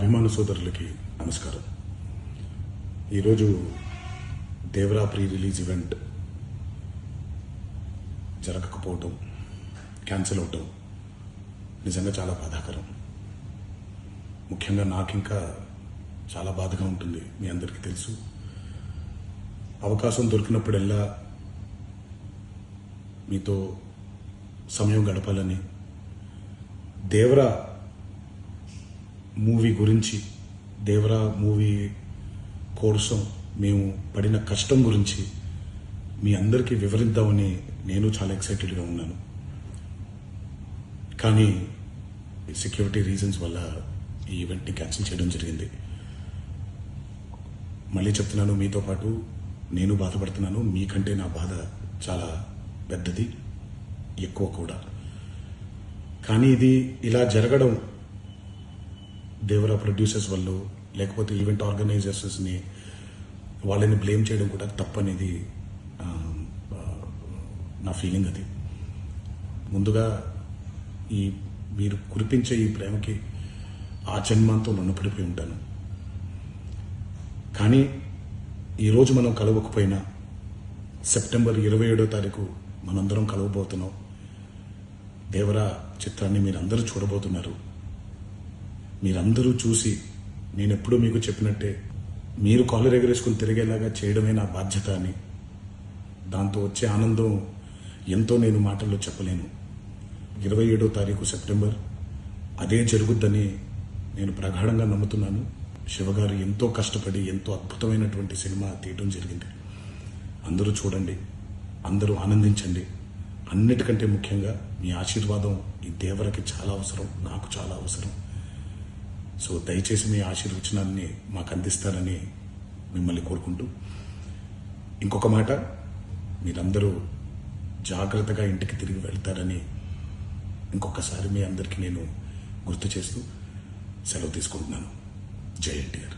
అభిమాన సోదరులకి నమస్కారం. ఈరోజు దేవరా ప్రీ రిలీజ్ ఈవెంట్ జరగకపోవటం, క్యాన్సిల్ అవటం నిజంగా చాలా బాధాకరం. ముఖ్యంగా నాకు ఇంకా చాలా బాధగా ఉంటుంది. మీ అందరికీ తెలుసు, అవకాశం దొరికినప్పుడల్లా మీతో సమయం గడపాలని, దేవరా మూవీ గురించి, దేవరా మూవీ కోసం మేము పడిన కష్టం గురించి మీ అందరికీ వివరిద్దామని నేను చాలా ఎక్సైటెడ్గా ఉన్నాను. కానీ సెక్యూరిటీ రీజన్స్ వల్ల ఈ ఈవెంట్ని క్యాన్సిల్ చేయడం జరిగింది. మళ్ళీ చెప్తున్నాను, మీతో పాటు నేను బాధపడుతున్నాను. మీకంటే నా బాధ చాలా పెద్దది, ఎక్కువ కూడా. కానీ ఇది ఇలా జరగడం దేవరా ప్రొడ్యూసర్స్ వల్ల, లేకపోతే ఈవెంట్ ఆర్గనైజర్స్ని వాళ్ళని బ్లేమ్ చేయడం కూడా తప్పనేది నా ఫీలింగ్. అది ముందుగా ఈ మీరు కురిపించే ఈ ప్రేమకి ఆ జన్మంతో రుణపడిపోయి ఉంటాను. కానీ ఈరోజు మనం కలవకపోయినా సెప్టెంబర్ 27వ తారీఖు మనందరం కలవబోతున్నాం. దేవరా చిత్రాన్ని మీరందరూ చూడబోతున్నారు. మీరందరూ చూసి, నేను ఎప్పుడూ మీకు చెప్పినట్టే, మీరు కాలర్ ఎగరేసుకుని తిరిగేలాగా చేయడమే నా బాధ్యత అని, దాంతో వచ్చే ఆనందం ఎంతో నేను మాటల్లో చెప్పలేను. 27వ తారీఖు సెప్టెంబర్ అదే జరుగుద్దని నేను ప్రగాఢంగా నమ్ముతున్నాను. శివగారు ఎంతో కష్టపడి ఎంతో అద్భుతమైనటువంటి సినిమా తీయడం జరిగింది. అందరూ చూడండి, అందరూ ఆనందించండి. అన్నిటికంటే ముఖ్యంగా మీ ఆశీర్వాదం ఈ దేవరకి చాలా అవసరం, నాకు చాలా అవసరం. సో దయచేసి మీ ఆశీర్వచనాన్ని మాకు అందిస్తారని మిమ్మల్ని కోరుకుంటూ, ఇంకొక మాట, మీరందరూ జాగ్రత్తగా ఇంటికి తిరిగి వెళ్తారని ఇంకొకసారి మీ అందరికీ నేను గుర్తు చేస్తూ సెలవు తీసుకుంటున్నాను. జై ఎన్టీఆర్.